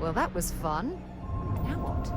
Well, that was fun. Now what?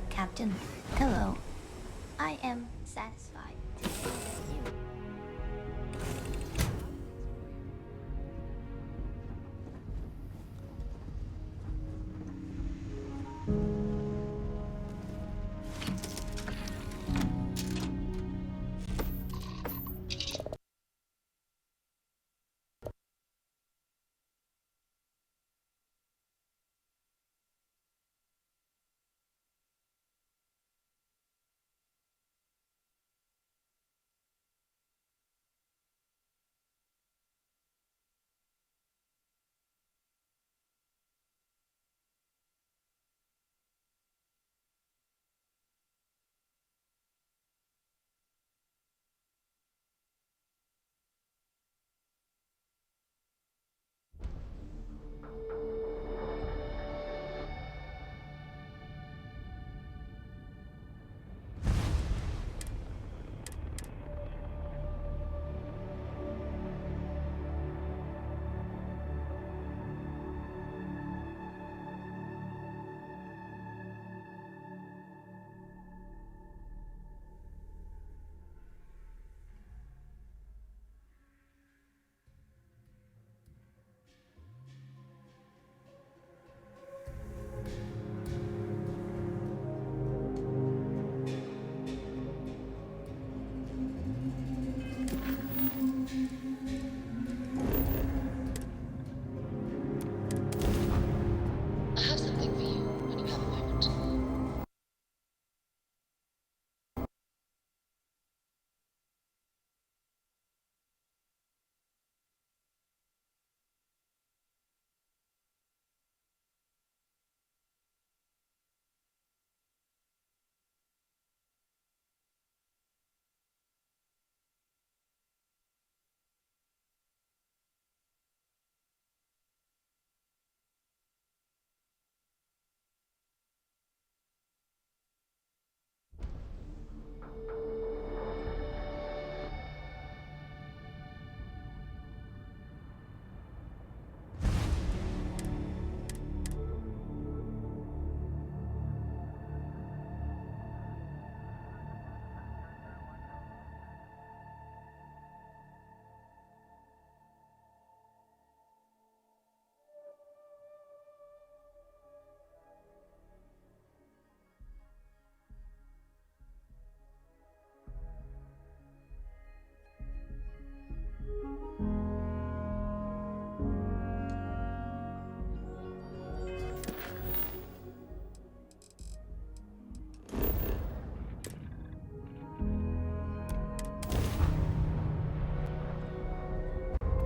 Captain, hello. I am satisfied to see that I have something for you when you have a moment.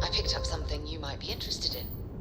I picked up something you might be interested in.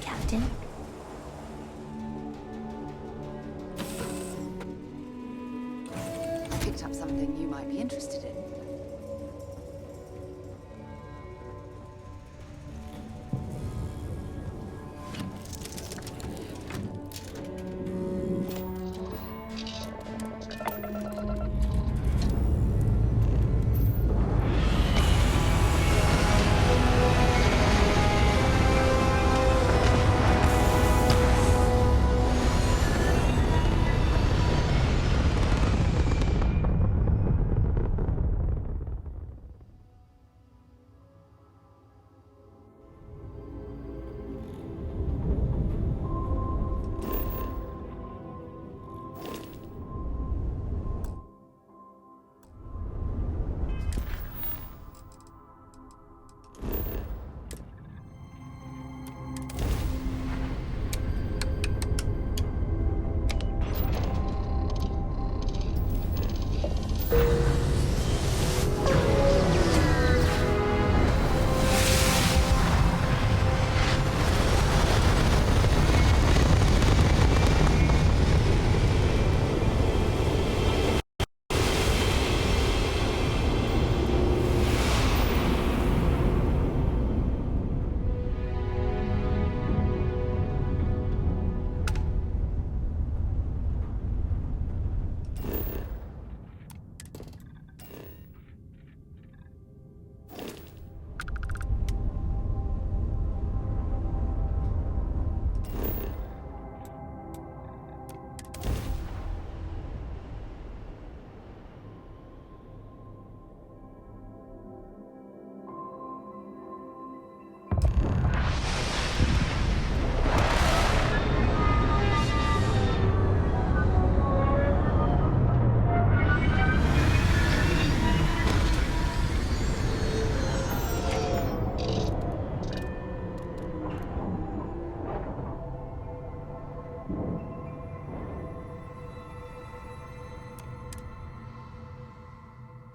Captain? Picked up something you might be interested in.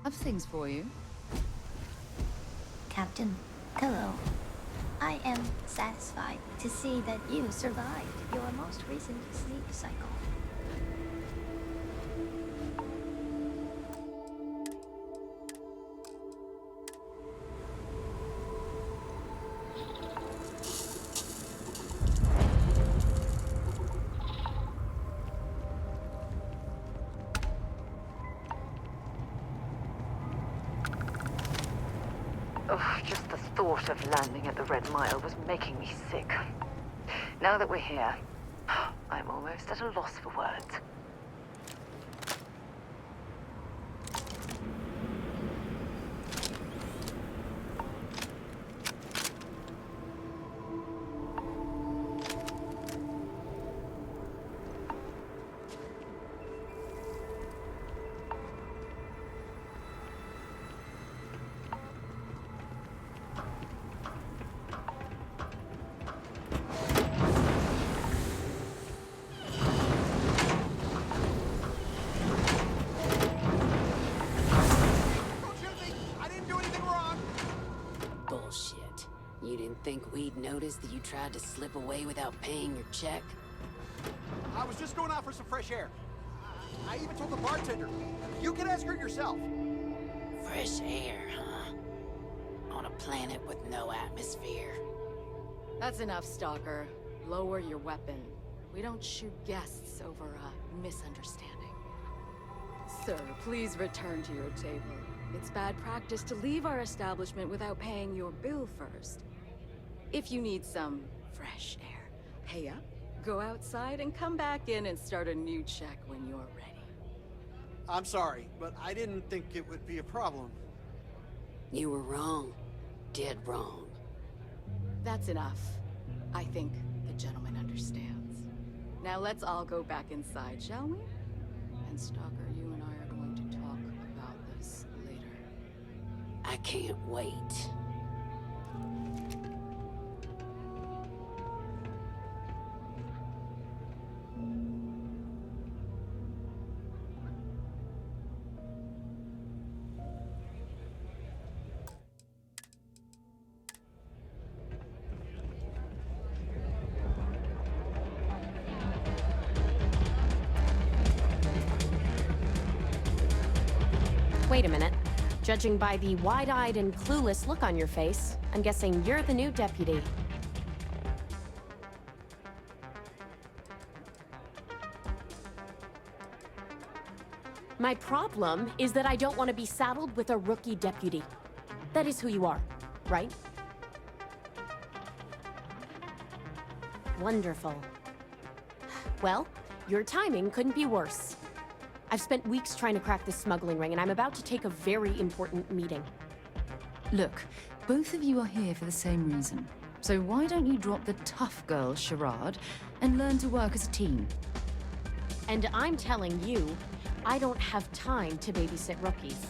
Have things for you. Captain, hello. I am satisfied to see that you survived your most recent sleep cycle. Ugh, just the thought of landing at the Red Mile was making me sick. Now that we're here, I'm almost at a loss for words. Bullshit. You didn't think we'd notice that you tried to slip away without paying your check? I was just going out for some fresh air. I even told the bartender. You can ask her yourself. Fresh air, huh? On a planet with no atmosphere. That's enough, Stalker. Lower your weapon. We don't shoot guests over a misunderstanding. Sir, please return to your table. It's bad practice to leave our establishment without paying your bill first. If you need some fresh air, pay up, go outside, and come back in and start a new check when you're ready. I'm sorry, but I didn't think it would be a problem. You were wrong. Dead wrong. That's enough. I think the gentleman understands. Now let's all go back inside, shall we? And Stalker, you and I are going to talk about this later. I can't wait. wait a minute. Judging by the wide-eyed and clueless look on your face, I'm guessing you're the new deputy. My problem is that I don't want to be saddled with a rookie deputy. That is who you are, right? Wonderful. Well, your timing couldn't be worse. I've spent weeks trying to crack this smuggling ring, and I'm about to take a very important meeting. Look, both of you are here for the same reason. So why don't you drop the tough girl charade and learn to work as a team? And I'm telling you, I don't have time to babysit rookies.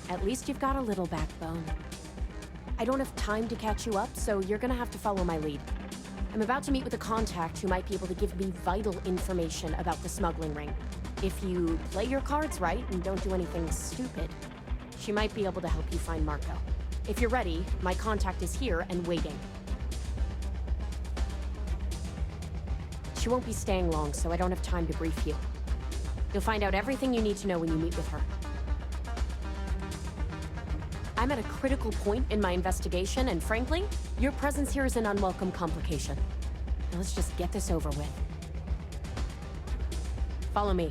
At least you've got a little backbone. I don't have time to catch you up, so you're gonna have to follow my lead. I'm about to meet with a contact who might be able to give me vital information about the smuggling ring. If you play your cards right and don't do anything stupid, she might be able to help you find Marco. If you're ready, my contact is here and waiting. She won't be staying long, so I don't have time to brief you. You'll find out everything you need to know when you meet with her. I'm at a critical point in my investigation, and frankly, your presence here is an unwelcome complication. Now let's just get this over with. Follow me.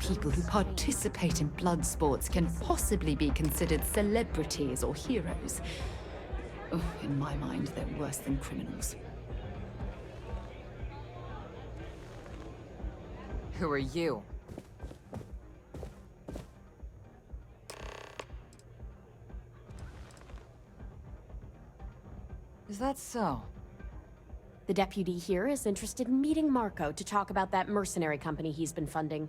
People who participate in blood sports can possibly be considered celebrities or heroes. Oh, in my mind, they're worse than criminals. Who are you? Is that so? The deputy here is interested in meeting Marco to talk about that mercenary company he's been funding.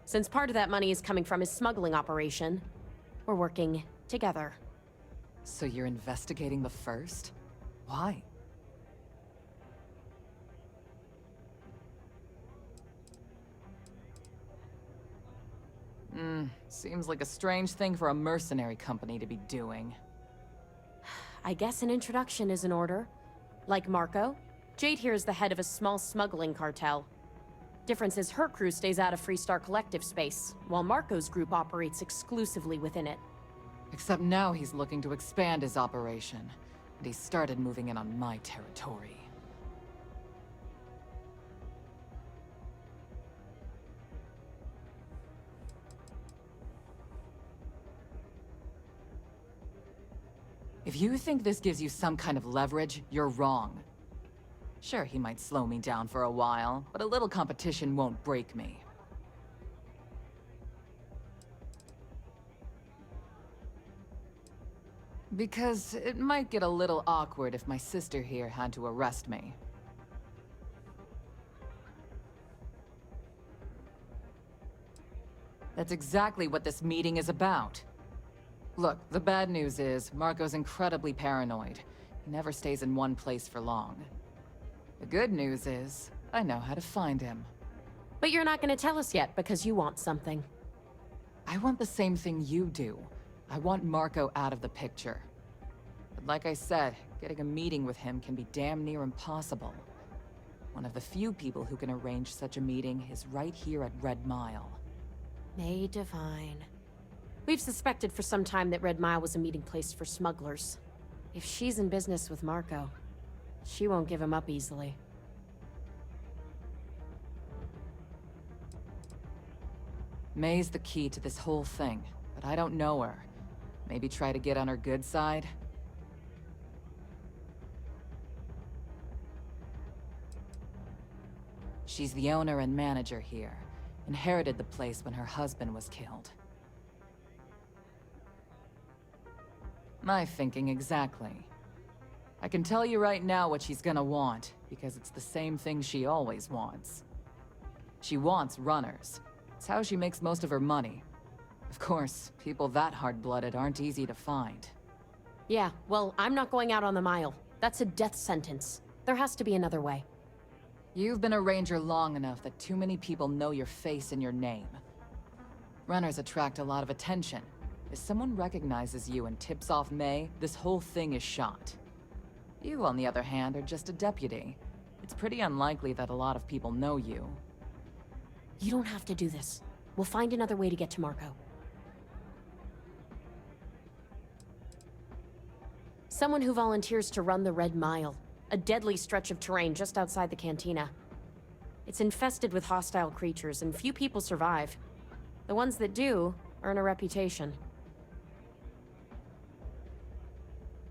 Since part of that money is coming from his smuggling operation, we're working together. So you're investigating the first? Why? Seems like a strange thing for a mercenary company to be doing. I guess an introduction is in order. Like Marco, Jade here is the head of a small smuggling cartel. Difference is her crew stays out of Freestar Collective space, while Marco's group operates exclusively within it. Except now he's looking to expand his operation, and he started moving in on my territory. If you think this gives you some kind of leverage, you're wrong. Sure, he might slow me down for a while, but a little competition won't break me. Because it might get a little awkward if my sister here had to arrest me. That's exactly what this meeting is about. Look, the bad news is, Marco's incredibly paranoid. He never stays in one place for long. The good news is, I know how to find him. But you're not gonna tell us yet because you want something. I want the same thing you do. I want Marco out of the picture. But like I said, getting a meeting with him can be damn near impossible. One of the few people who can arrange such a meeting is right here at Red Mile. May Divine. We've suspected for some time that Red Mile was a meeting place for smugglers. If she's in business with Marco, she won't give him up easily. May's the key to this whole thing, but I don't know her. Maybe try to get on her good side? She's the owner and manager here. Inherited the place when her husband was killed. My thinking exactly. I can tell you right now what she's gonna want, because it's the same thing she always wants. She wants runners. It's how she makes most of her money. Of course, people that hard-blooded aren't easy to find. Yeah, well, I'm not going out on the mile. That's a death sentence. There has to be another way. You've been a ranger long enough that too many people know your face and your name. Runners attract a lot of attention. If someone recognizes you and tips off May, this whole thing is shot. You, on the other hand, are just a deputy. It's pretty unlikely that a lot of people know you. You don't have to do this. We'll find another way to get to Marco. Someone who volunteers to run the Red Mile, a deadly stretch of terrain just outside the cantina. It's infested with hostile creatures, and few people survive. The ones that do earn a reputation.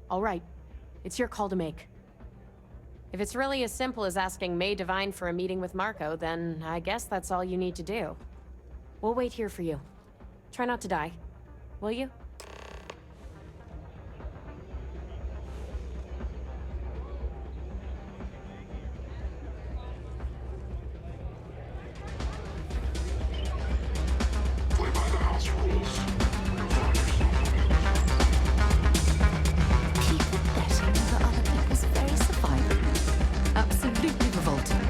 All right, it's your call to make. If it's really as simple as asking May Divine for a meeting with Marco, then I guess that's all you need to do. We'll wait here for you. Try not to die, will you? People betting over other people's very survival. Absolutely revolting.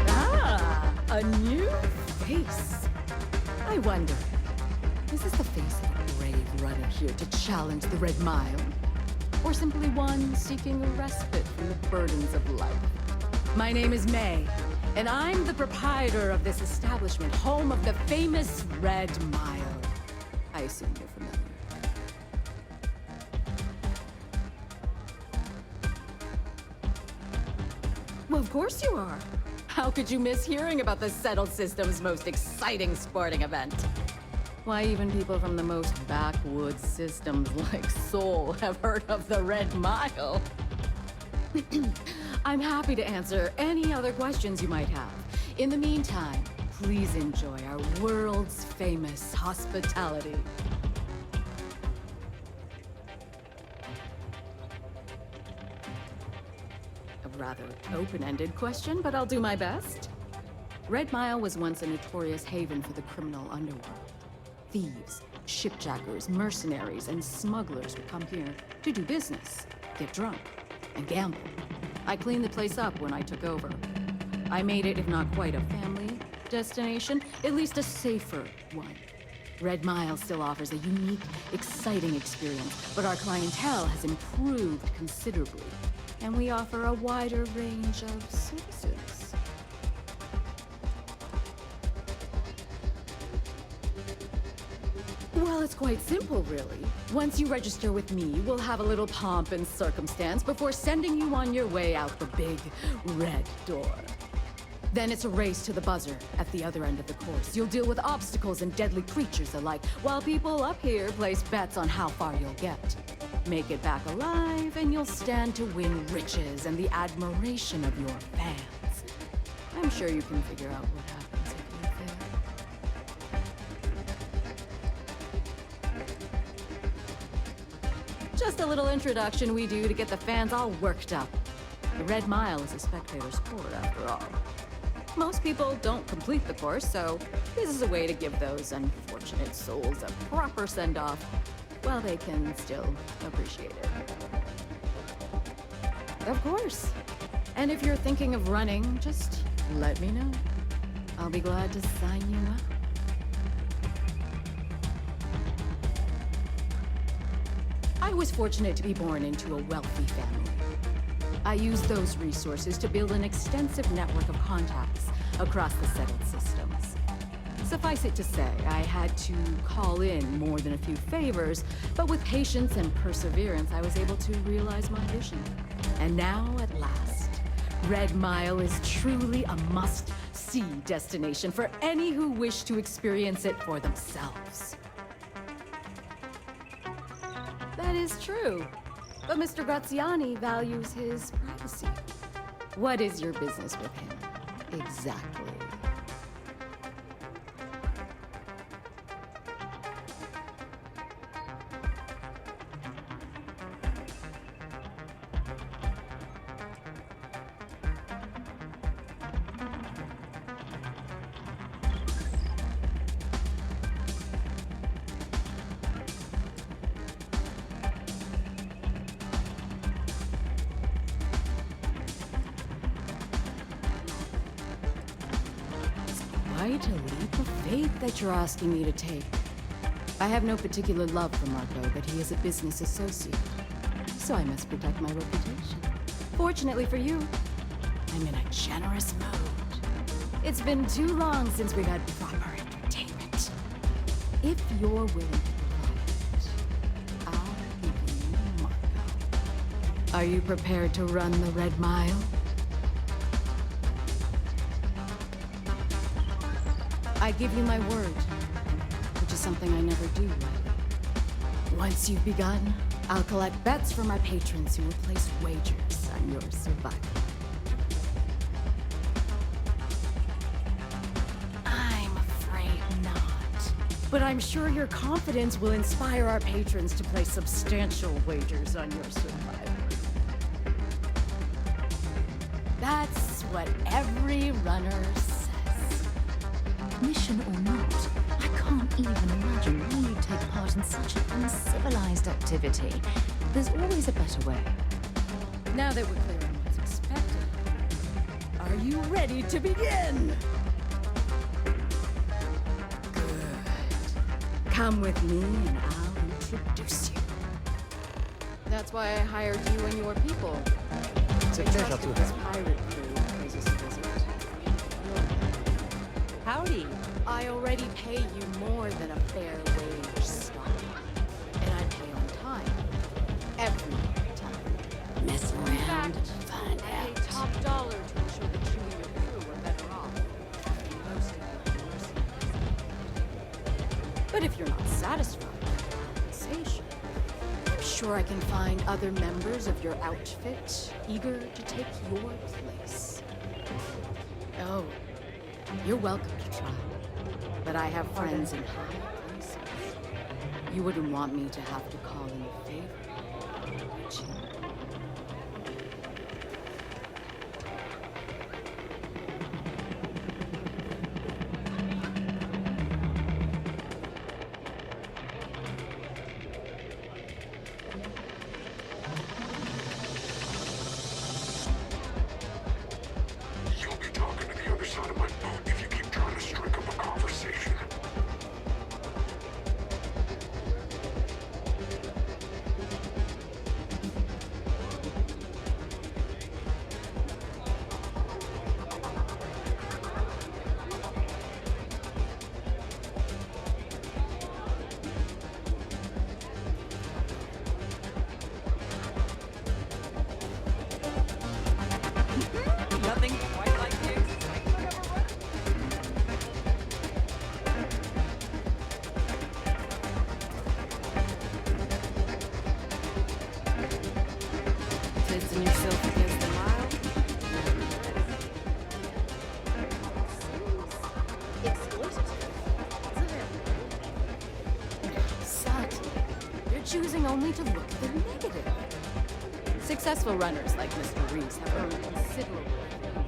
Ah, a new face. I wonder, is this the face of a brave runner here to challenge the Red Mile? Or simply one seeking a respite from the burdens of life? My name is May, and I'm the proprietor of this establishment, home of the famous Red Mile. I assume you're familiar. Well, of course you are. How could you miss hearing about the Settled System's most exciting sporting event? Why, even people from the most backwoods systems like Seoul have heard of the Red Mile. I'm happy to answer any other questions you might have. In the meantime, please enjoy our world's famous hospitality. A rather open-ended question, but I'll do my best. Red Mile was once a notorious haven for the criminal underworld. Thieves, shipjackers, mercenaries, and smugglers would come here to do business, get drunk, and gamble. I cleaned the place up when I took over. I made it, if not quite a family destination, at least a safer one. Red Mile still offers a unique, exciting experience, but our clientele has improved considerably, and we offer a wider range of services. Well, it's quite simple, really. Once you register with me, we'll have a little pomp and circumstance before sending you on your way out the big red door. Then it's a race to the buzzer at the other end of the course. You'll deal with obstacles and deadly creatures alike, while people up here place bets on how far you'll get. Make it back alive, and you'll stand to win riches and the admiration of your fans. I'm sure you can figure out what happens if you fail. Just a little introduction we do to get the fans all worked up. The Red Mile is a spectator sport, after all. Most people don't complete the course, so this is a way to give those unfortunate souls a proper send-off while they can still appreciate it. Of course. And if you're thinking of running, just let me know. I'll be glad to sign you up. I was fortunate to be born into a wealthy family. I used those resources to build an extensive network of contacts across the Settled Systems. Suffice it to say, I had to call in more than a few favors, but with patience and perseverance, I was able to realize my vision. And now, at last, Red Mile is truly a must-see destination for any who wish to experience it for themselves. That is true. But Mr. Graziani values his privacy. What is your business with him? Exactly. Quite a leap of faith that you're asking me to take. I have no particular love for Marco, but he is a business associate, so I must protect my reputation. Fortunately for you, I'm in a generous mood. It's been too long since we've had proper entertainment. If you're willing to provide it, I'll give you Marco. Are you prepared to run the Red Mile? I give you my word, which is something I never do lightly. Once you've begun, I'll collect bets from my patrons who will place wagers on your survival. I'm afraid not. But I'm sure your confidence will inspire our patrons to place substantial wagers on your survival. That's what every runner says. Mission or not, I can't even imagine why you take part in such an uncivilized activity. There's always a better way. Now that we're clear on what's expected, are you ready to begin? Good. Come with me and I'll introduce you. That's why I hired you and your people. I trusted this pirate crew pays us a visit. Howdy. I already pay you more than a fair wage, Star. And I pay on time. Every time. Mess around, find I out. pay top dollar to ensure that you and your crew are better off. Most of the mercenaries. But if you're not satisfied with compensation, I'm sure I can find other members of your outfit eager to take your place. Oh, you're welcome to try. But I have friends in high places. You wouldn't want me to have to call in a favor, would you? You'll be talking to the other side of my boat if you keep trying to strike up a conversation. Nothing quite like the excitement of a run. Testing yourself against the mile? Subtle. You're choosing only to look at the negative. Successful runners like Mr. Reese have earned considerable failure.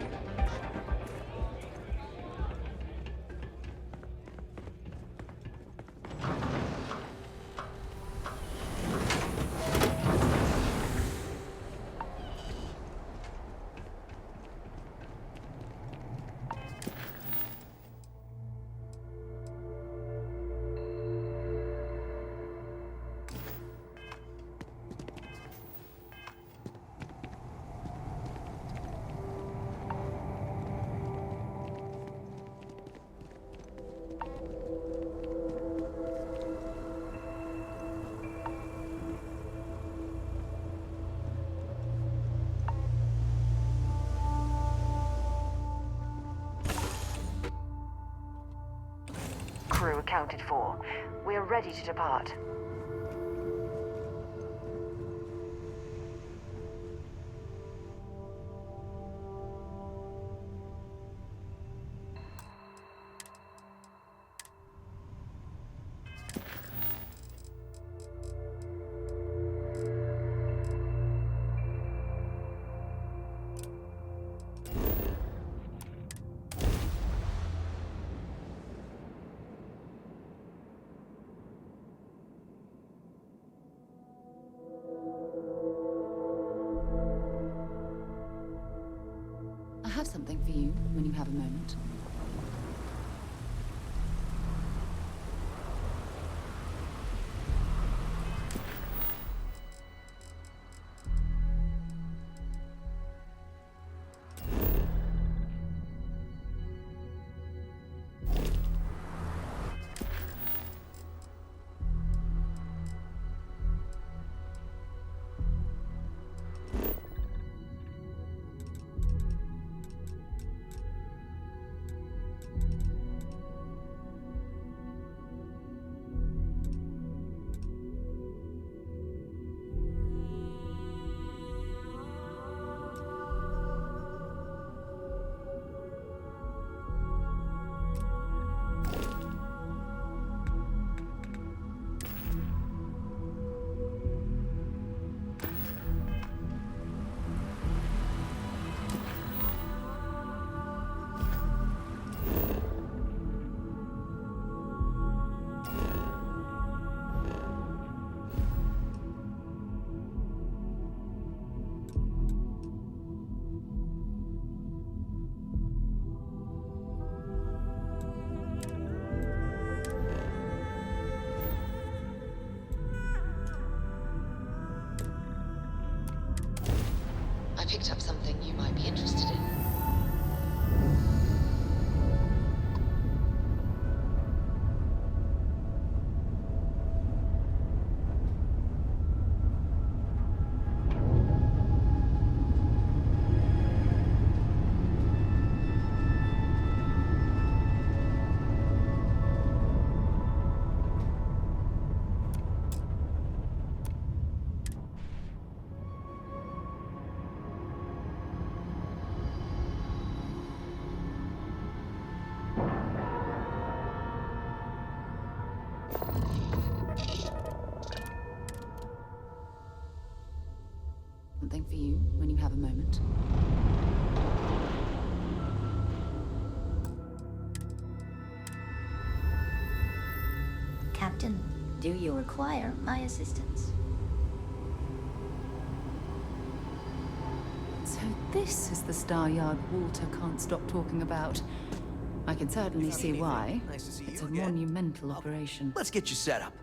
Crew accounted for. We are ready to depart. Something for you when you have a moment. I picked up something you might be interested in. Something for you when you have a moment. Captain, do you require my assistance? So this is the Star Yard Walter can't stop talking about. I can certainly see why. Nice to see It's you a again. monumental operation. Let's get you set up.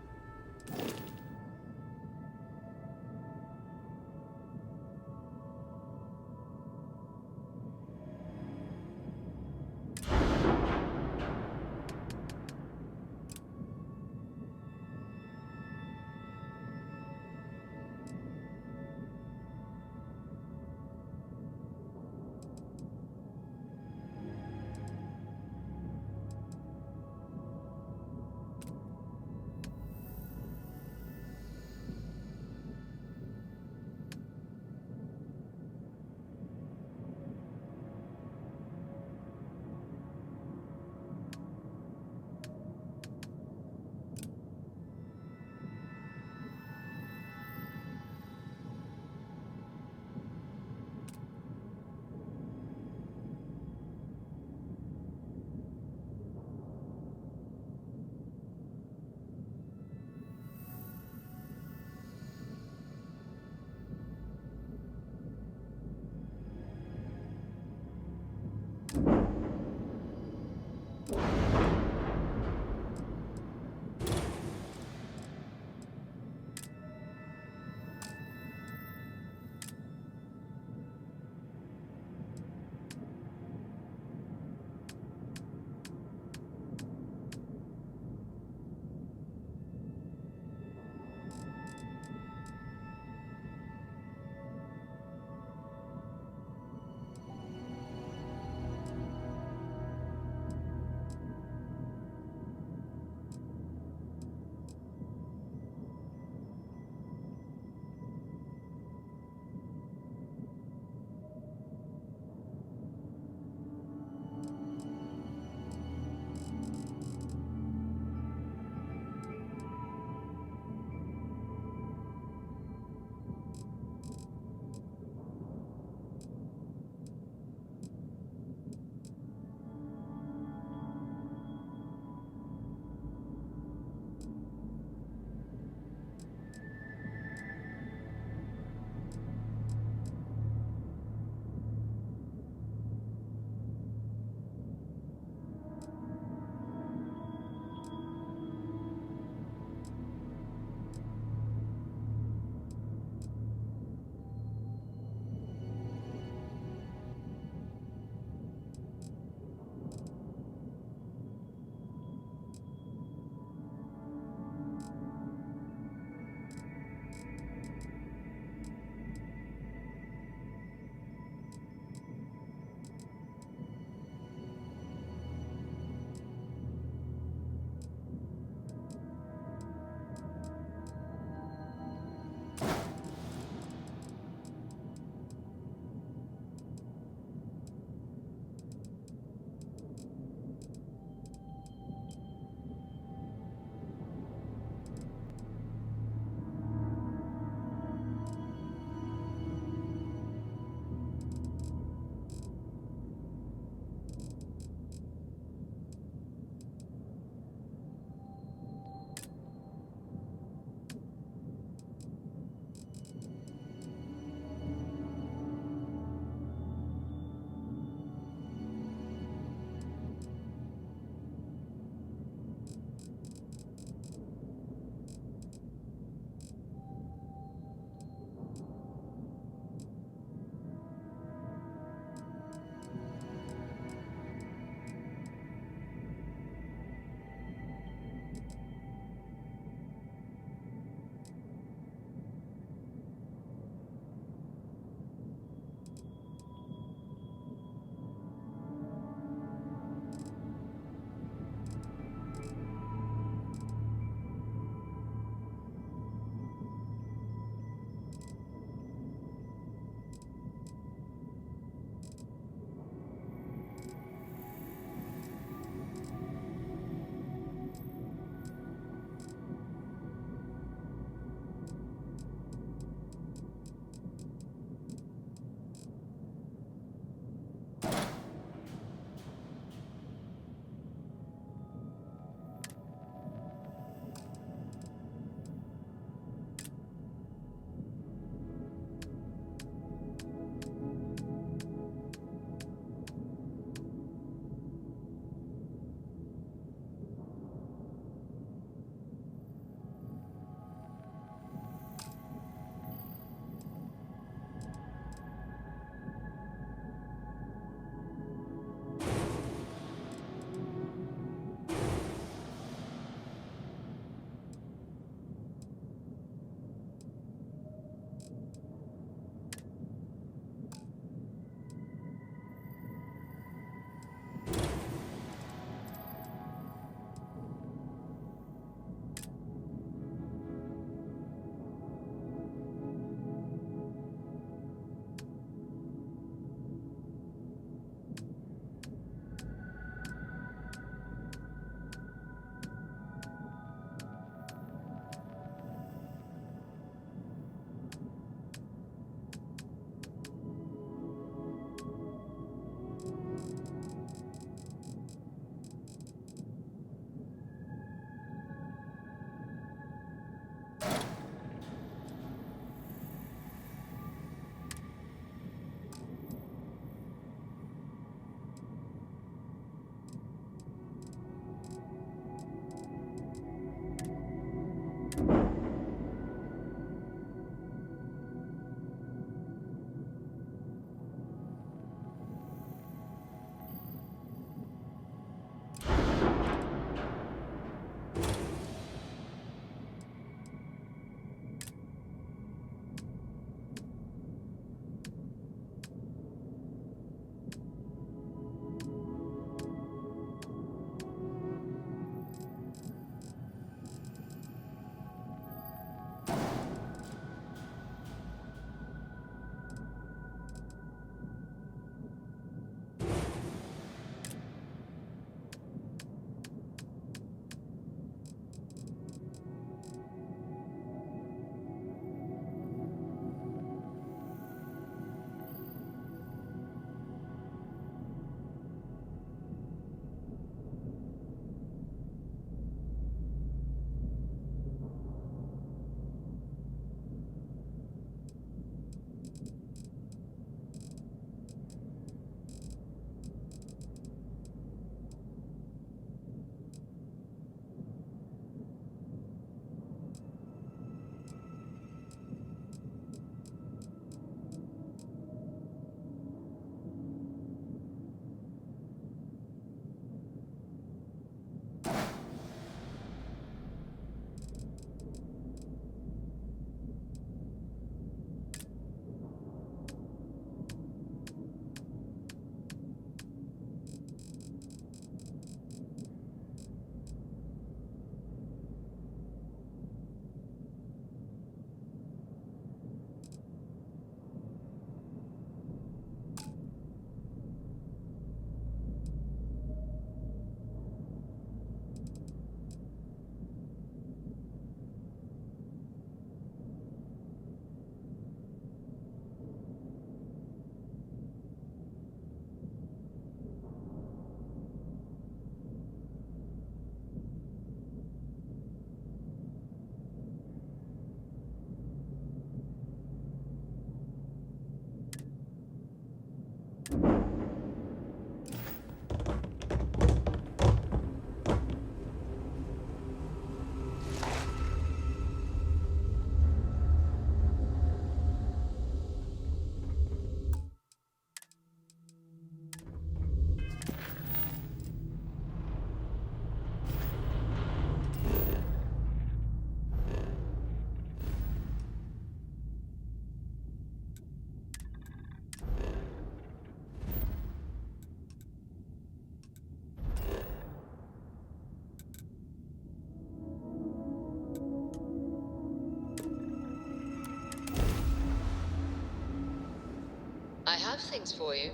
I have things for you.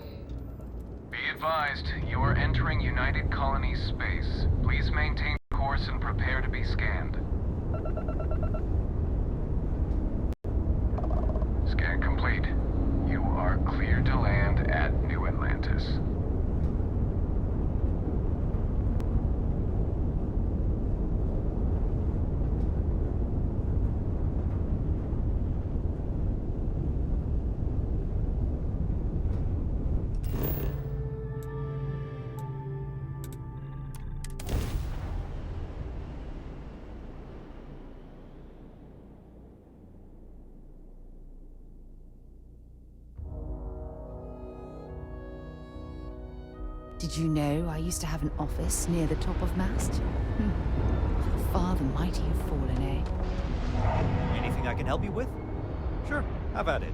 Be advised, you are entering United Colonies space. Please maintain course and prepare to be scanned. Scan complete. You are cleared to land at New Atlantis. Did you know I used to have an office near the top of Mast? How far the mighty have fallen, eh? Anything I can help you with? Sure, have at it.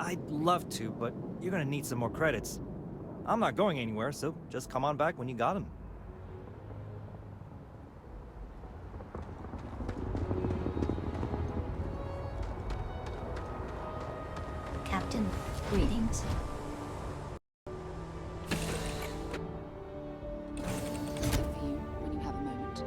I'd love to, but you're gonna need some more credits. I'm not going anywhere, so just come on back when you got them. Captain, greetings. For you, when you have a moment.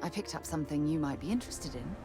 I picked up something you might be interested in.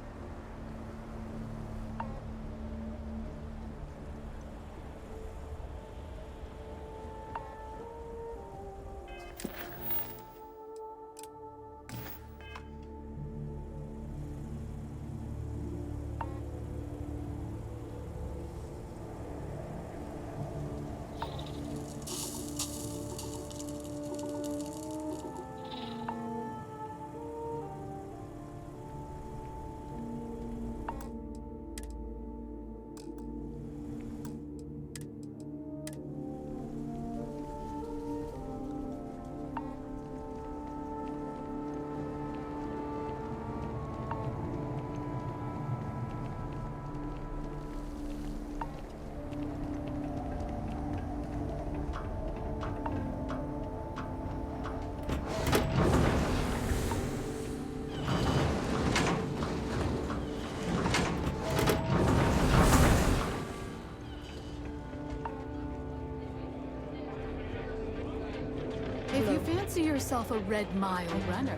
yourself a Red Mile runner.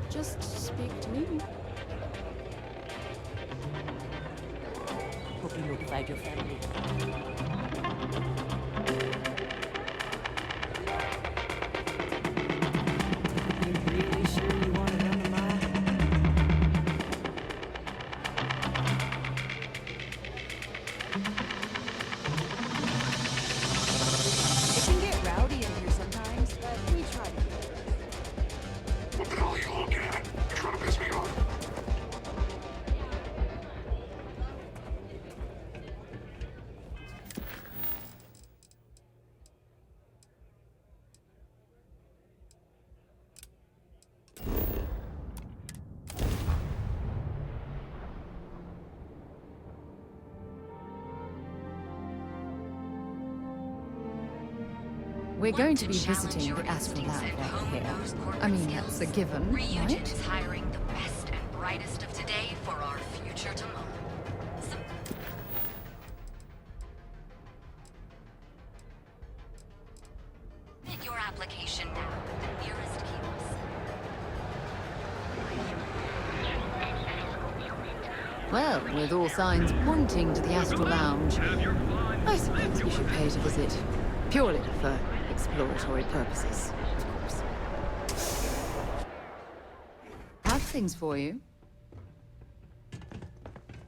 Just speak to me. Hope you notified your family. You really sure you want to run the mile? It can get rowdy in here sometimes, but we try to do it. What the hell are you looking at? You're trying to piss me off. We're going to be visiting the Astral Lab right here. I mean, that's a given, Ryujin right? is hiring the best and brightest of today for our future tomorrow. Submit your application now at the nearest kiosk. Well, with all signs pointing to the Astral Lounge, I suppose we should pay it a visit. Purely for exploratory purposes, of course. Have things for you.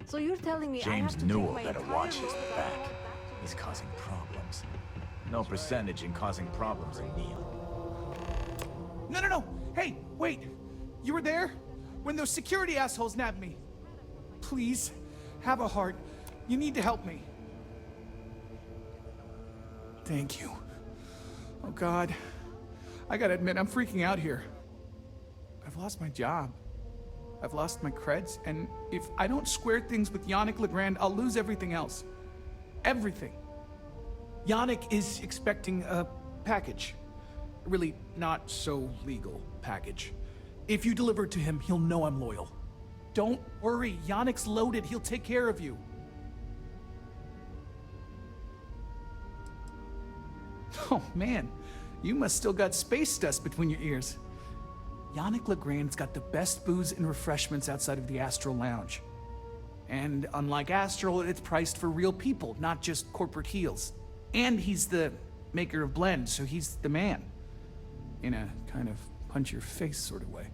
So you're telling me James I have to Newell take my better entire watch his road back. He's causing problems. No percentage in causing problems in Neon. No, no, no! Hey, wait! You were there? When those security assholes nabbed me. Please, have a heart. You need to help me. Thank you. Oh God. I gotta admit, I'm freaking out here. I've lost my job. I've lost my creds, and if I don't square things with Yannick Legrand, I'll lose everything else. Everything. Yannick is expecting a package. A really not so legal package. If you deliver it to him, he'll know I'm loyal. Don't worry, Yannick's loaded. He'll take care of you. Oh man, you must still got space dust between your ears. Yannick Legrand's got the best booze and refreshments outside of the Astral Lounge. And unlike Astral, it's priced for real people, not just corporate heels. And he's the maker of blends, so he's the man. In a kind of punch-your-face sort of way.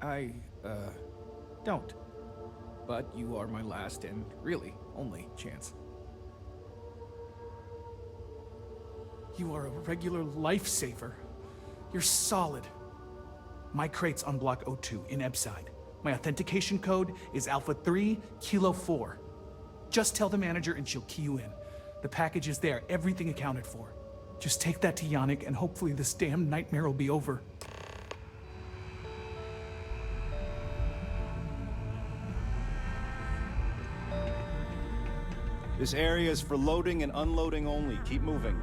I, don't. But you are my last and really only chance. You are a regular lifesaver. You're solid. My crate's on Block O2 in Ebside. My authentication code is Alpha 3 Kilo 4. Just tell the manager and she'll key you in. The package is there, everything accounted for. Just take that to Yannick and hopefully this damn nightmare will be over. This area is for loading and unloading only. Keep moving.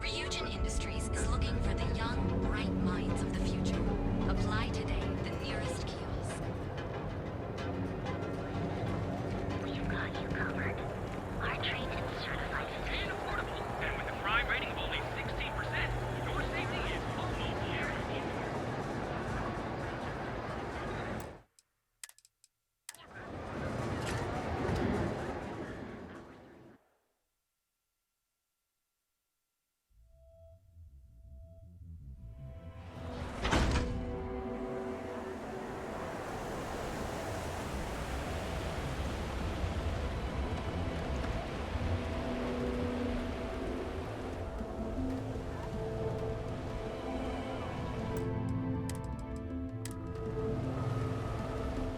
Ryujin Industries is looking for the young, bright minds of the future. Apply today at the nearest kiosk. We've got you covered. Our trained and certified And affordable, and with a crime rating of only 16%, your safety is almost guaranteed.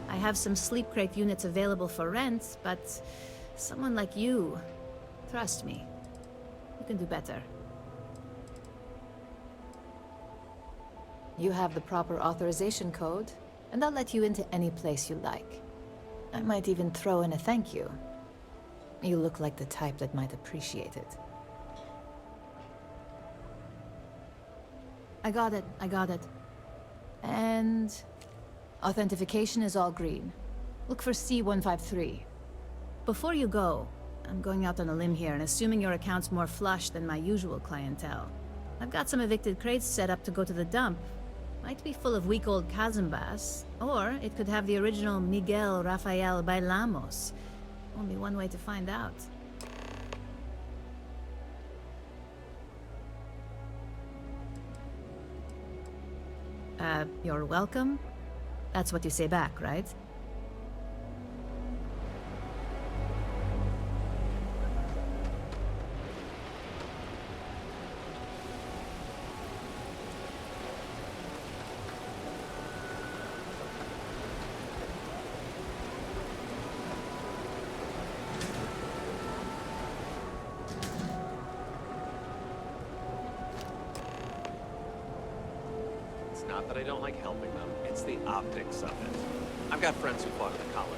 I have some sleep crate units available for rent, but someone like you, trust me, you can do better. You have the proper authorization code, and I'll let you into any place you like. I might even throw in a thank you. You look like the type that might appreciate it. I got it. And... authentication is all green. Look for C153. Before you go, I'm going out on a limb here and assuming your account's more flush than my usual clientele. I've got some evicted crates set up to go to the dump. Might be full of weak old Kazambas, or it could have the original Miguel Rafael Bailamos. Only one way to find out. You're welcome? That's what you say back, right? It's not that I don't like helping them, it's the optics of it. I've got friends who fought in the colony.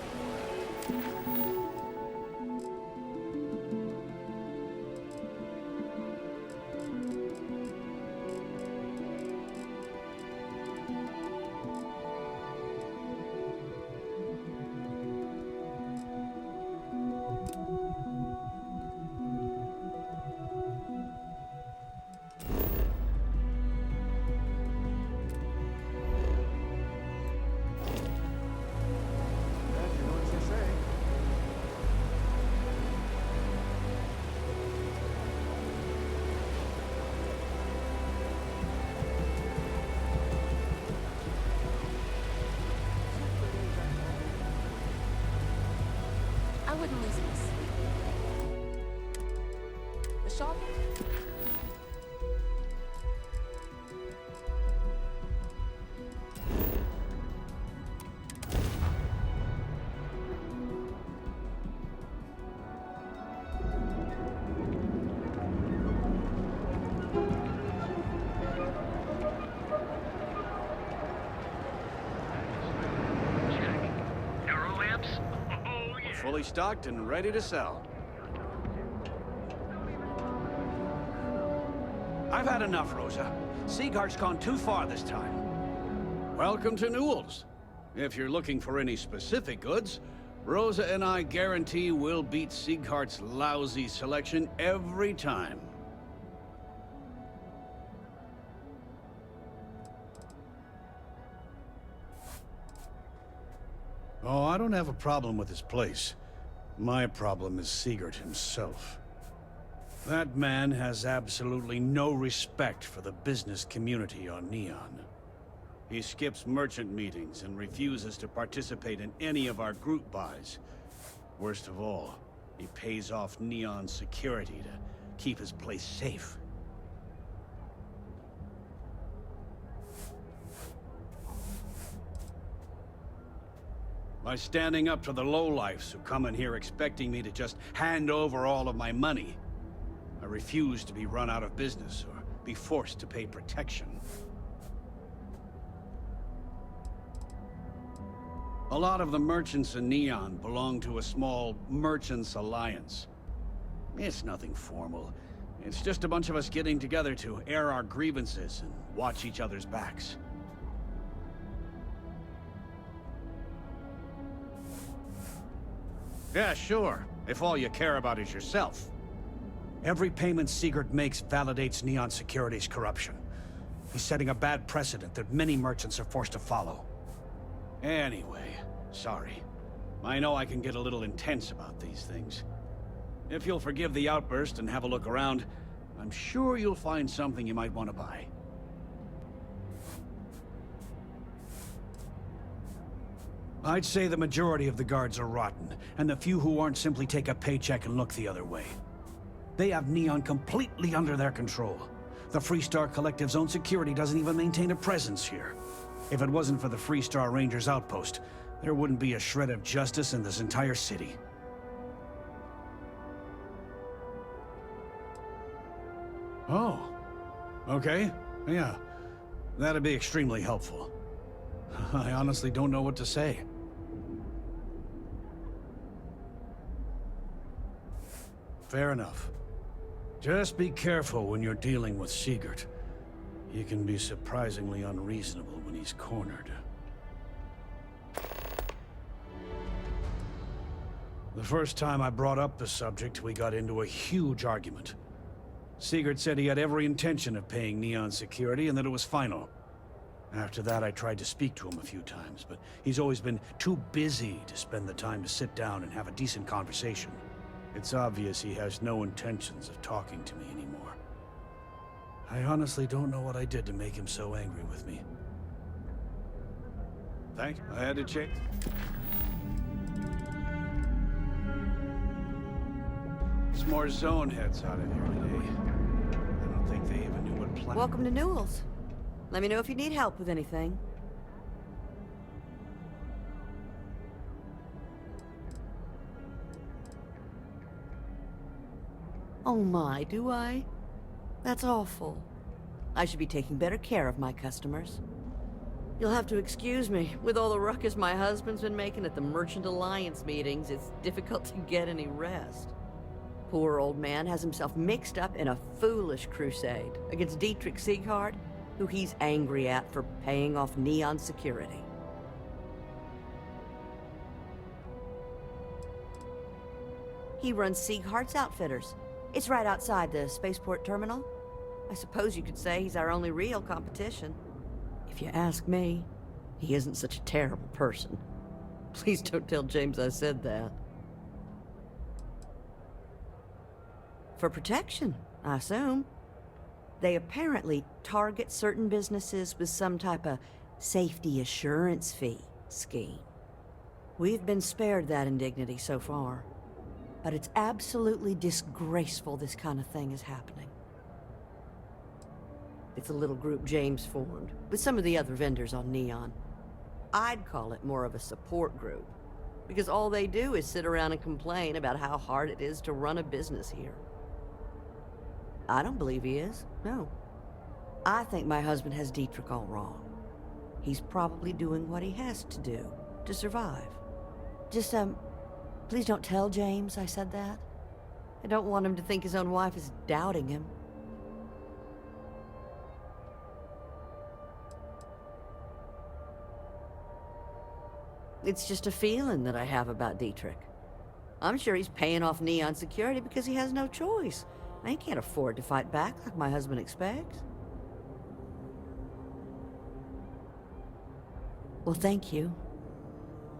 I wouldn't lose my sleep. The shop? Fully stocked and ready to sell. I've had enough, Rosa. Sieghardt's gone too far this time. Welcome to Newell's. If you're looking for any specific goods, Rosa and I guarantee we'll beat Sieghardt's lousy selection every time. Oh, I don't have a problem with his place. My problem is Sieghart himself. That man has absolutely no respect for the business community on Neon. He skips merchant meetings and refuses to participate in any of our group buys. Worst of all, he pays off Neon security to keep his place safe. By standing up to the lowlifes who come in here expecting me to just hand over all of my money, I refuse to be run out of business or be forced to pay protection. A lot of the merchants in Neon belong to a small merchants alliance. It's nothing formal. It's just a bunch of us getting together to air our grievances and watch each other's backs. Yeah, sure, if all you care about is yourself. Every payment Sieghart makes validates Neon Security's corruption. He's setting a bad precedent that many merchants are forced to follow. Anyway, sorry. I know I can get a little intense about these things. If you'll forgive the outburst and have a look around, I'm sure you'll find something you might want to buy. I'd say the majority of the guards are rotten, and the few who aren't simply take a paycheck and look the other way. They have Neon completely under their control. The Freestar Collective's own security doesn't even maintain a presence here. If it wasn't for the Freestar Rangers outpost, there wouldn't be a shred of justice in this entire city. Oh. Okay. Yeah. That'd be extremely helpful. I honestly don't know what to say. Fair enough. Just be careful when you're dealing with Sigurd. He can be surprisingly unreasonable when he's cornered. The first time I brought up the subject, we got into a huge argument. Sigurd said he had every intention of paying Neon security and that it was final. After that, I tried to speak to him a few times, but he's always been too busy to spend the time to sit down and have a decent conversation. It's obvious he has no intentions of talking to me anymore. I honestly don't know what I did to make him so angry with me. Thanks. I had to check. There's more zone heads out of here today. I don't think they even knew what plan. Welcome to Newell's. Let me know if you need help with anything. Oh my, do I? That's awful. I should be taking better care of my customers. You'll have to excuse me. With all the ruckus my husband's been making at the Merchant Alliance meetings, it's difficult to get any rest. Poor old man has himself mixed up in a foolish crusade against Dietrich Sieghart, who he's angry at for paying off Neon security. He runs Sieghart's Outfitters. It's right outside the spaceport terminal. I suppose you could say he's our only real competition. If you ask me, he isn't such a terrible person. Please don't tell James I said that. For protection, I assume. They apparently target certain businesses with some type of safety assurance fee scheme. We've been spared that indignity so far, but it's absolutely disgraceful this kind of thing is happening. It's a little group James formed with some of the other vendors on Neon. I'd call it more of a support group, because all they do is sit around and complain about how hard it is to run a business here. I don't believe he is, no. I think my husband has Dietrich all wrong. He's probably doing what he has to do to survive. Just, please don't tell James I said that. I don't want him to think his own wife is doubting him. It's just a feeling that I have about Dietrich. I'm sure he's paying off Neon security because he has no choice. I can't afford to fight back like my husband expects. Well, thank you.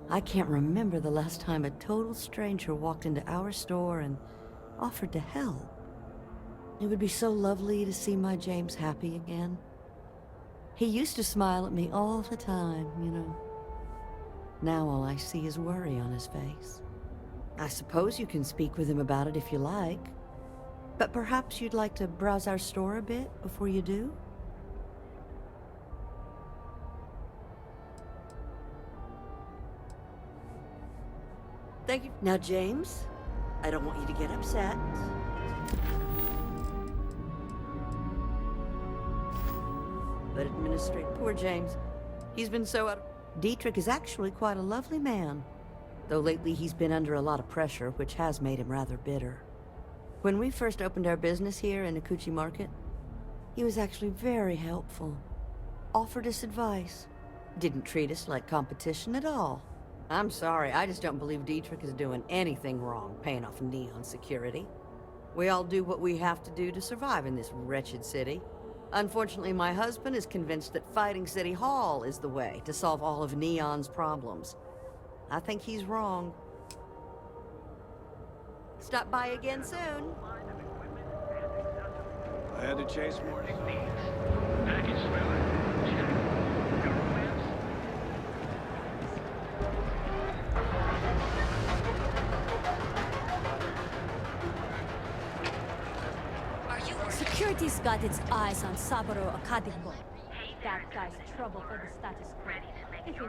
I can't remember the last time a total stranger walked into our store and offered to help. It would be so lovely to see my James happy again. He used to smile at me all the time, you know. Now all I see is worry on his face. I suppose you can speak with him about it if you like. But perhaps you'd like to browse our store a bit before you do? Thank you. Now, James, I don't want you to get upset. But administrate poor James. He's been so out of... Dietrich is actually quite a lovely man. Though lately he's been under a lot of pressure, which has made him rather bitter. When we first opened our business here in Akuchi Market, he was actually very helpful. Offered us advice. Didn't treat us like competition at all. I'm sorry, I just don't believe Dietrich is doing anything wrong paying off Neon security. We all do what we have to do to survive in this wretched city. Unfortunately, my husband is convinced that fighting City Hall is the way to solve all of Neon's problems. I think he's wrong. Stop by again soon. I had to chase more. Security's got its eyes on Saburo Akadiko. That guy's trouble for the status quo. If you...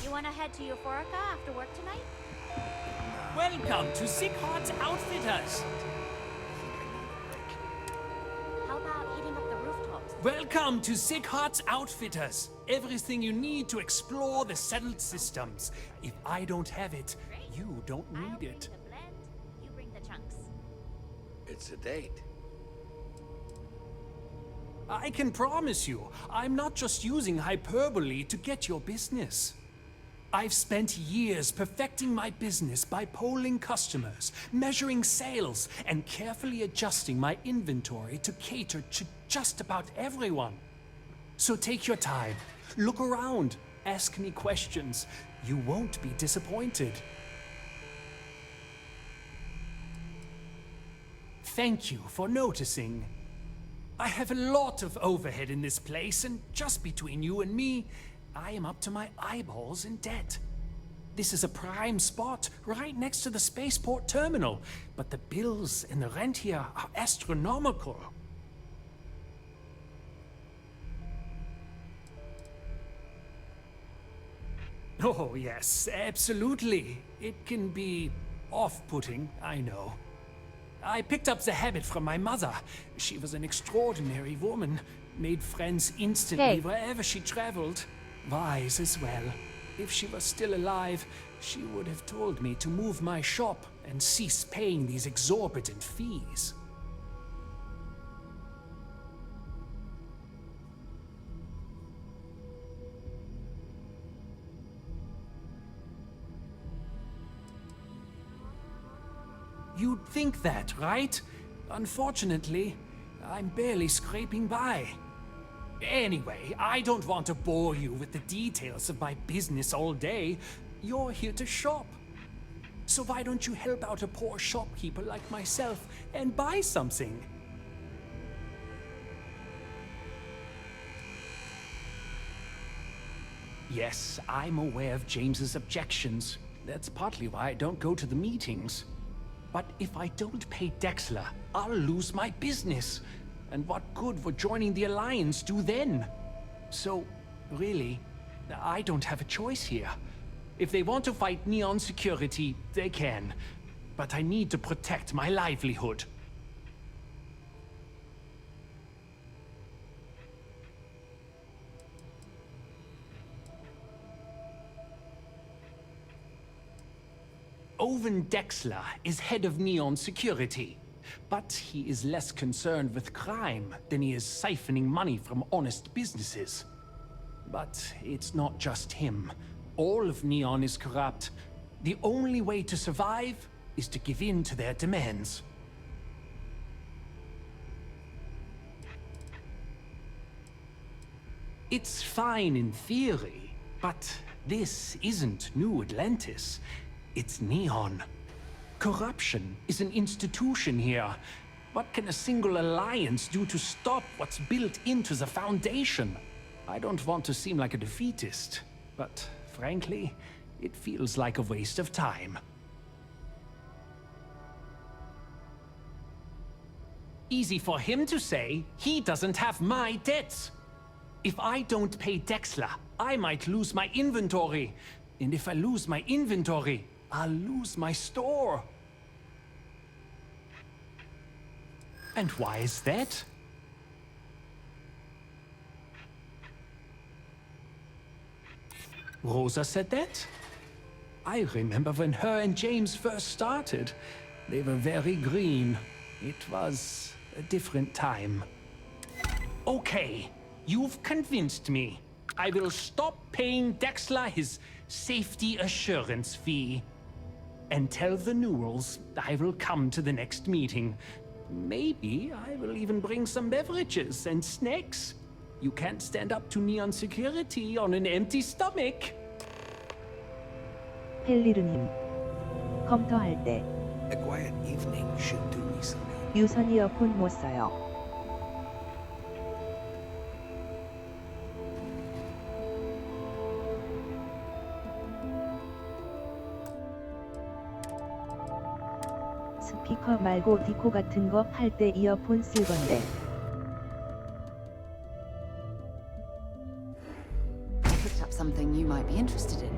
You wanna head to Euphorica after work tonight? Welcome to Sieghart's Outfitters. Welcome to Sick Hearts Outfitters. Everything you need to explore the settled systems. If I don't have it, you don't need it. You bring the chunks. It's a date. I can promise you, I'm not just using hyperbole to get your business. I've spent years perfecting my business by polling customers, measuring sales, and carefully adjusting my inventory to cater to just about everyone. So take your time, look around, ask me questions. You won't be disappointed. Thank you for noticing. I have a lot of overhead in this place, and just between you and me, I am up to my eyeballs in debt. This is a prime spot right next to the spaceport terminal, but the bills and the rent here are astronomical. Oh, yes, absolutely. It can be off-putting, I know. I picked up the habit from my mother. She was an extraordinary woman, made friends instantly wherever she traveled. Wise as well. If she was still alive, she would have told me to move my shop and cease paying these exorbitant fees. You'd think that, right? Unfortunately, I'm barely scraping by. Anyway, I don't want to bore you with the details of my business all day. You're here to shop. So why don't you help out a poor shopkeeper like myself and buy something? Yes, I'm aware of James's objections. That's partly why I don't go to the meetings. But if I don't pay Dexler, I'll lose my business. And what good would joining the Alliance do then? So, really, I don't have a choice here. If they want to fight Neon Security, they can. But I need to protect my livelihood. Owen Dexler is head of Neon Security. But he is less concerned with crime than he is siphoning money from honest businesses. But it's not just him. All of Neon is corrupt. The only way to survive is to give in to their demands. It's fine in theory, but this isn't New Atlantis. It's Neon. Corruption is an institution here. What can a single alliance do to stop what's built into the foundation? I don't want to seem like a defeatist, but frankly, it feels like a waste of time. Easy for him to say, he doesn't have my debts. If I don't pay Dexler, I might lose my inventory. And if I lose my inventory, I'll lose my store. And why is that? Rosa said that? I remember when her and James first started. They were very green. It was a different time. Okay, you've convinced me. I will stop paying Dexler his safety assurance fee. And tell the Newells I will come to the next meeting. Maybe I will even bring some beverages and snacks. You can't stand up to Neon Security on an empty stomach. 헬리르님, 컴퓨터할 때 A quiet evening should do me some good. 유선 이어폰 못 써요. 스피커 말고 디코 같은 거 할 때 이어폰 쓸 건데. I picked up something you might be interested in.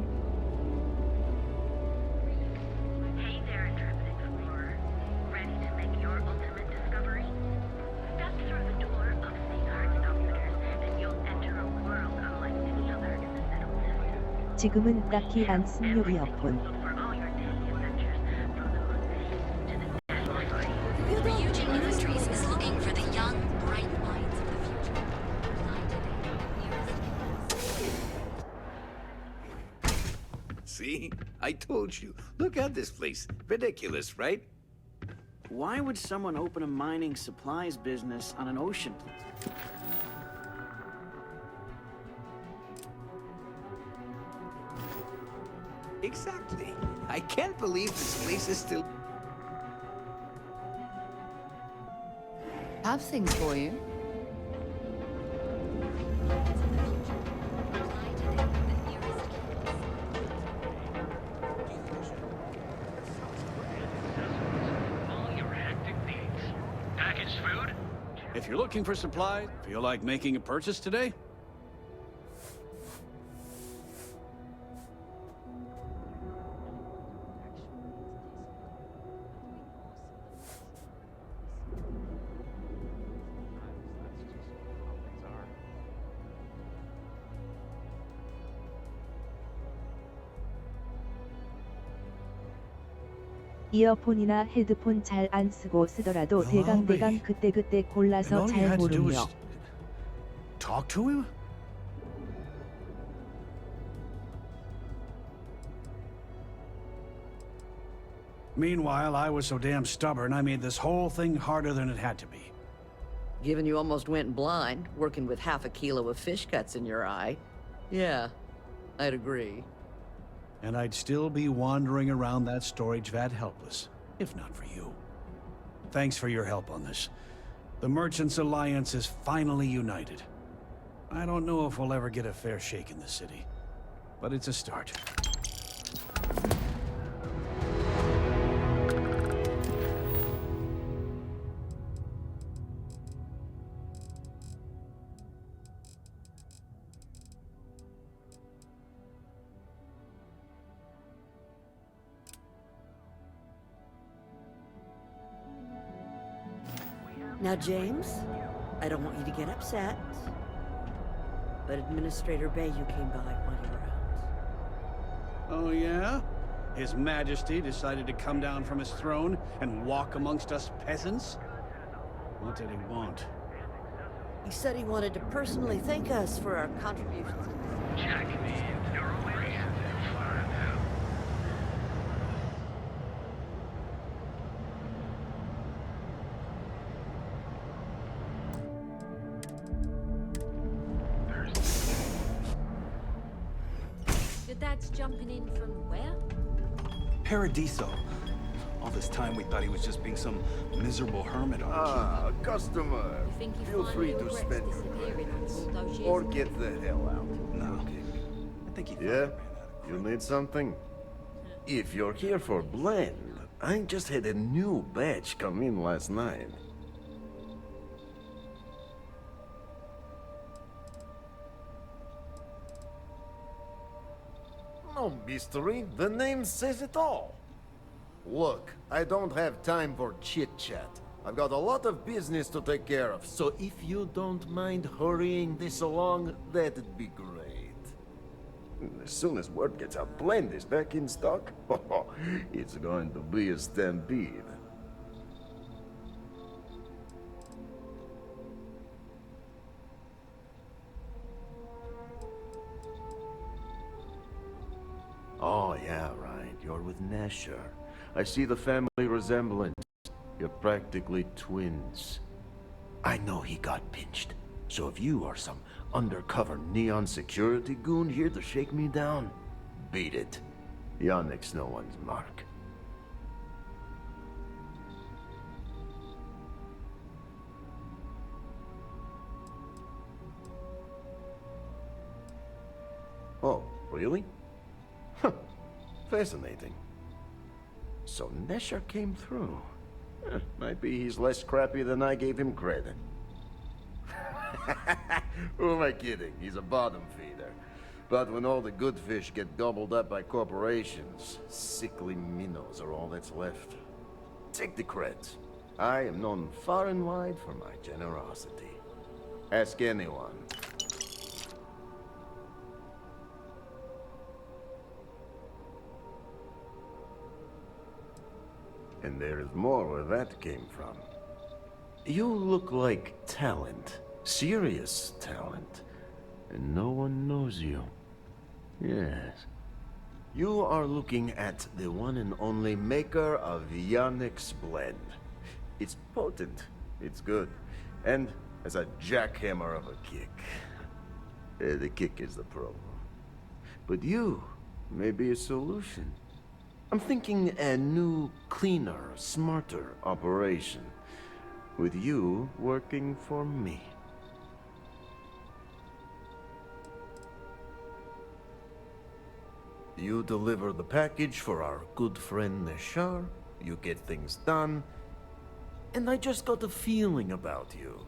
Hey there, intrepid explorer. Ready to make your ultimate discovery? Step through the door of Seaguard's Outfitters. 지금은 딱히 안 쓴요 이어폰. Ryujin Industries is looking for the young, bright minds of the future. See? I told you. Look at this place. Ridiculous, right? Why would someone open a mining supplies business on an ocean? Exactly. I can't believe this place is still... Have things for you. Packaged food? If you're looking for supplies, feel like making a purchase today? 이어폰이나 헤드폰 잘 안 쓰고 쓰더라도 대강 그때그때 골라서 잘 모르며. Talk to him? Meanwhile, I was so damn stubborn, I made this whole thing harder than it had to be. Given you almost went blind, working with half a kilo of fish guts in your eye. Yeah, I'd agree. And I'd still be wandering around that storage vat helpless, if not for you. Thanks for your help on this. The Merchants Alliance is finally united. I don't know if we'll ever get a fair shake in the city, but it's a start. Now, James, I don't want you to get upset, but Administrator Bayou came by while you were out. Oh, yeah? His Majesty decided to come down from his throne and walk amongst us peasants? What did he want? He said he wanted to personally thank us for our contributions. Your dad's jumping in from where? Paradiso. All this time we thought he was just being some miserable hermit on Ah, customer. Feel free to spend your credits. Or get the hell out. No. I think he Yeah? You need something? If you're here for blend, I just had a new batch come in last night. No mystery, the name says it all. Look, I don't have time for chit-chat. I've got a lot of business to take care of, so if you don't mind hurrying this along, that'd be great. As soon as word gets out blend is back in stock, it's going to be a stampede. Oh, yeah, right. You're with Nesher. I see the family resemblance. You're practically twins. I know he got pinched. So if you are some undercover neon security goon here to shake me down, beat it. Yannick's no one's mark. Oh, really? Huh. Fascinating. So Nesher came through. Might be he's less crappy than I gave him credit. Who am I kidding? He's a bottom feeder. But when all the good fish get gobbled up by corporations, sickly minnows are all that's left. Take the creds. I am known far and wide for my generosity. Ask anyone. And there is more where that came from. You look like talent. Serious talent. And no one knows you. Yes. You are looking at the one and only maker of Yannick's blend. It's potent. It's good. And has a jackhammer of a kick. The kick is the problem. But you may be a solution. I'm thinking a new, cleaner, smarter operation. With you working for me. You deliver the package for our good friend Neshar, you get things done, and I just got a feeling about you.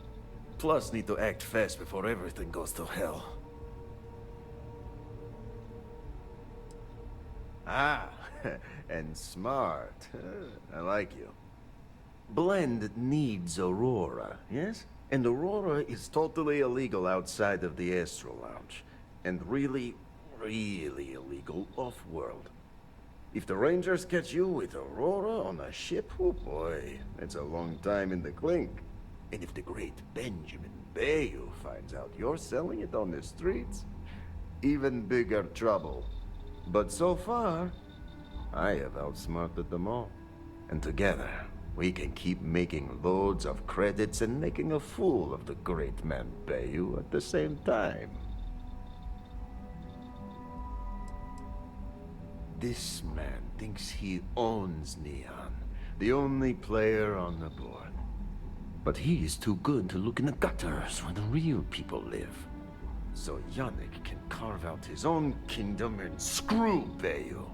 Plus, need to act fast before everything goes to hell. Ah, and smart. I like you. Blend needs Aurora, yes? And Aurora is totally illegal outside of the Astral Lounge. And really illegal off-world. If the Rangers catch you with Aurora on a ship, oh boy, that's a long time in the clink. And if the great Benjamin Bayou finds out you're selling it on the streets, even bigger trouble. But so far, I have outsmarted them all. And together, we can keep making loads of credits and making a fool of the great man Bayou at the same time. This man thinks he owns Neon, the only player on the board. But he is too good to look in the gutters where the real people live. So Yannick can carve out his own kingdom and screw Bayou.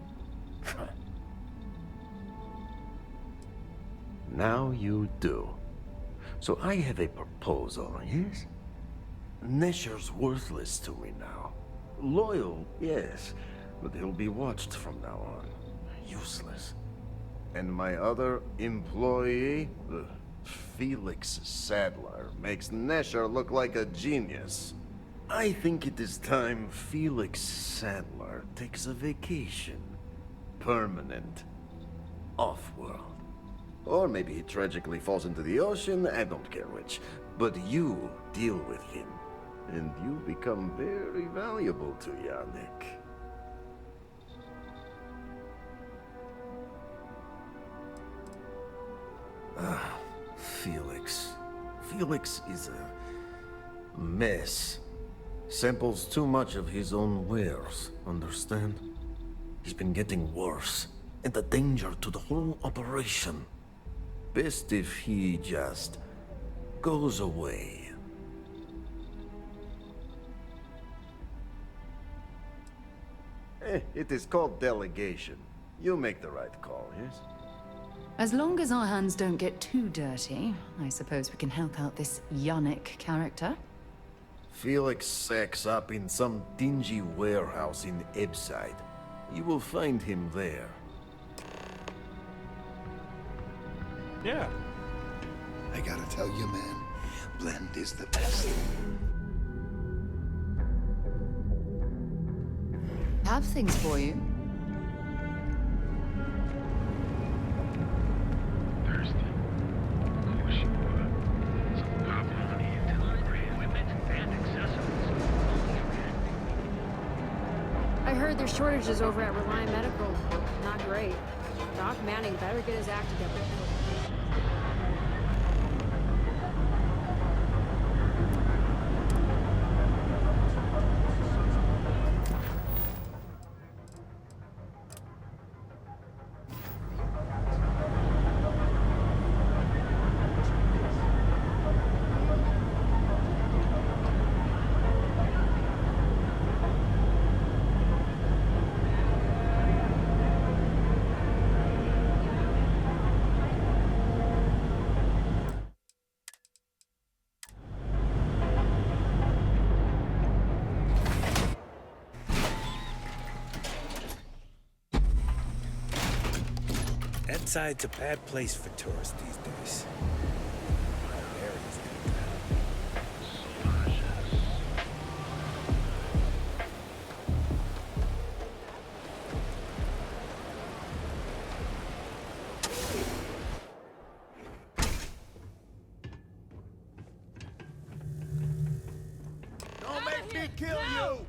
Now you do. So I have a proposal, yes? Nesher's worthless to me now. Loyal, yes, but he'll be watched from now on. Useless. And my other employee, Felix Sadler, makes Nesher look like a genius. I think it is time Felix Sadler takes a vacation. Permanent. Off-world. Or maybe he tragically falls into the ocean, I don't care which. But you deal with him, and you become very valuable to Yannick. Felix. Felix is a mess. Samples too much of his own wares, understand? He's been getting worse, and a danger to the whole operation. Best if he just goes away. It is called delegation. You make the right call, yes? As long as our hands don't get too dirty, I suppose we can help out this Yannick character. Felix sacks up in some dingy warehouse in Ebside. You will find him there. Yeah. I gotta tell you, man, Blend is the best. Have things for you. I heard there's shortages over at Reliant Medical. Not great. Doc Manning better get his act together. Edside a bad place for tourists these days. me kill you!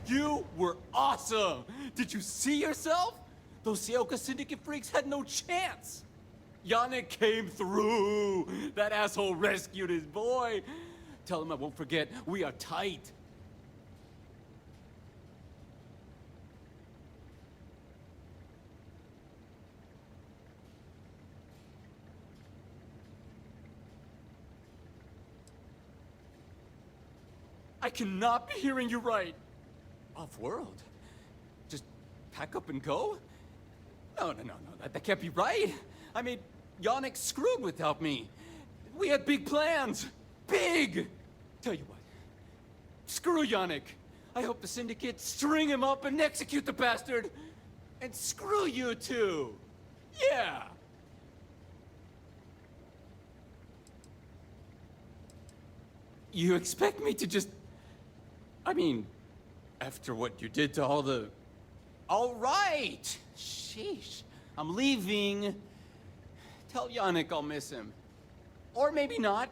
You were awesome! Did you see yourself? Those Seoka Syndicate freaks had no chance! Yannick came through! That asshole rescued his boy! Tell him I won't forget, we are tight! I cannot be hearing you right! Off-world? Just pack up and go? No, that can't be right. I mean, Yannick screwed without me. We had big plans. Big! Tell you what, screw Yannick. I hope the Syndicate string him up and execute the bastard. And screw you too. Yeah! You expect me to just... I mean... after what you did to all the... All right! Sheesh. I'm leaving. Tell Yannick I'll miss him. Or maybe not.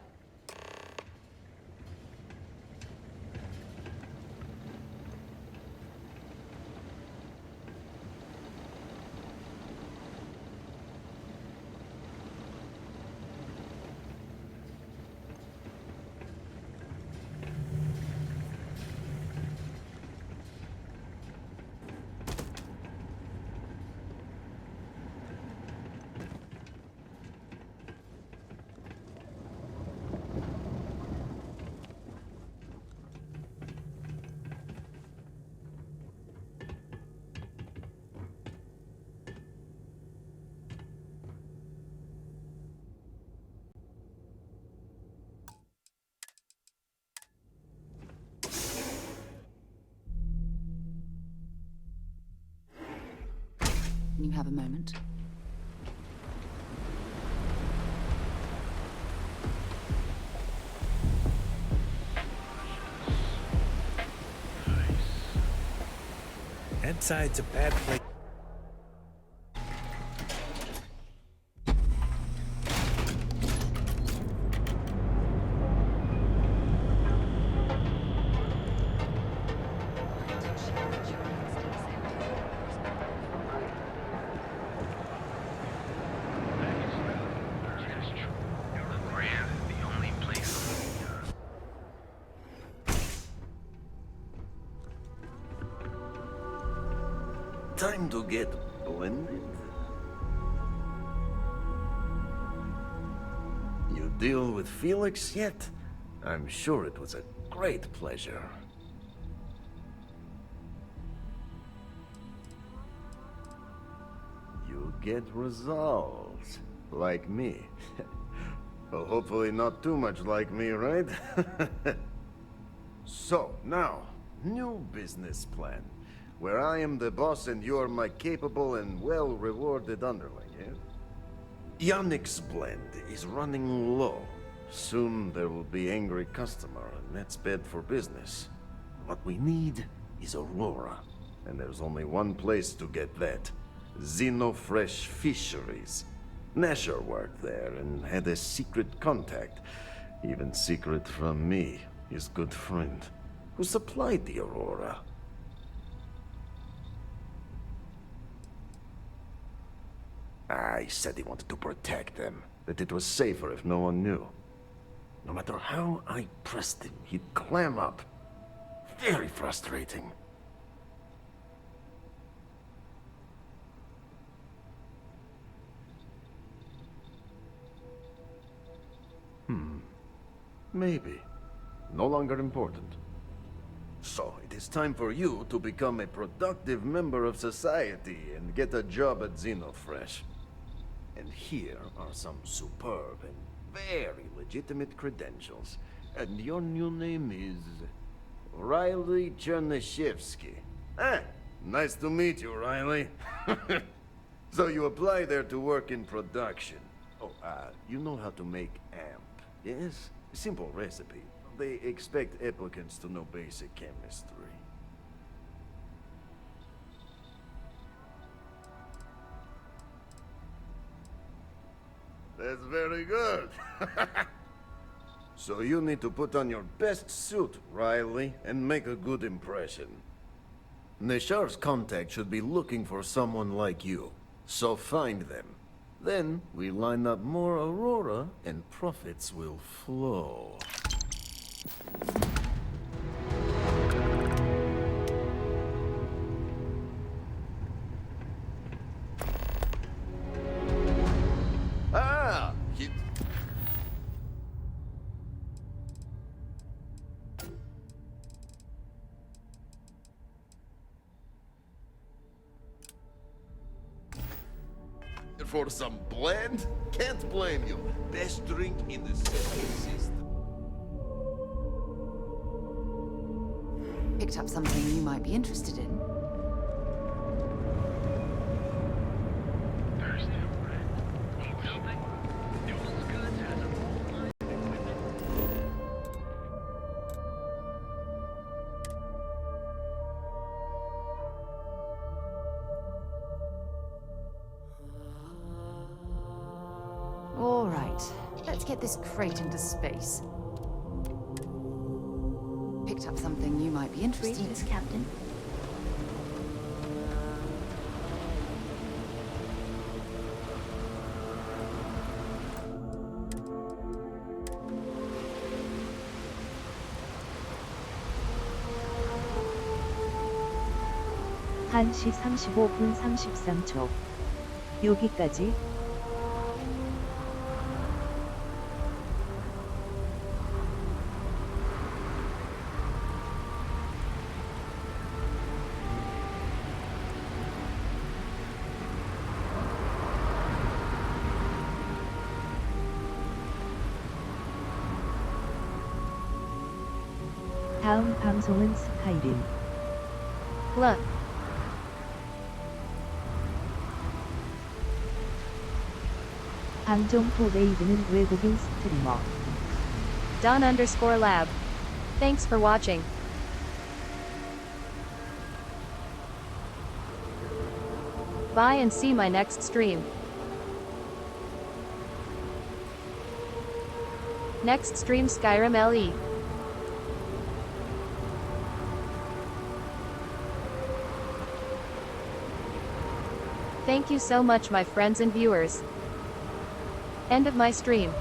You have a moment. Inside's a bad place. time to get blended? You deal with Felix yet? I'm sure it was a great pleasure. You get results. Like me. Well, hopefully not too much like me, right? So, now, new business plan. Where I am the boss and you're my capable and well-rewarded underling, yeah? Yannick's blend is running low. Soon there will be angry customer, and that's bad for business. What we need is Aurora, and there's only one place to get that. Xenofresh Fisheries. Nasher worked there and had a secret contact. Even secret from me, his good friend, who supplied the Aurora. He said he wanted to protect them, that it was safer if no one knew. No matter how I pressed him, he'd clam up. Very frustrating. Maybe. No longer important. So, it is time for you to become a productive member of society and get a job at Xenofresh. And here are some superb and very legitimate credentials. And your new name is... Riley Chernyshevsky. Nice to meet you, Riley. So you apply there to work in production. Oh, you know how to make amp, yes? Simple recipe. They expect applicants to know basic chemistry. That's very good. So you need to put on your best suit, Riley, and make a good impression. Neshar's contact should be looking for someone like you. So find them. Then we line up more Aurora and profits will flow. For some blend? Can't blame you. Best drink in the system. Picked up something you might be interested in. All right, let's get this crate into space. Picked up something you might be interested in. Greetings, Captain. (1시 35분 33초) 여기까지. 다음 방송은 스카이림. Look. 방종토 레이드는 외국인 스트리머. Don_lab. Thanks for watching. Bye and see my next stream. Next stream Skyrim LE. Thank you so much, my friends and viewers. End of my stream.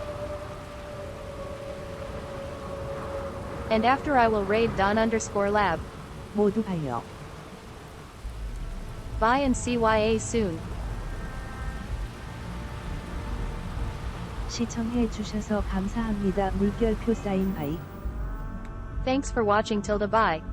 And after I will raid Don_lab. 모두 봐요. Bye. Bye and CYA soon. 시청해 주셔서 감사합니다. 물결표 사인 바이. Thanks for watching. Tilda bye.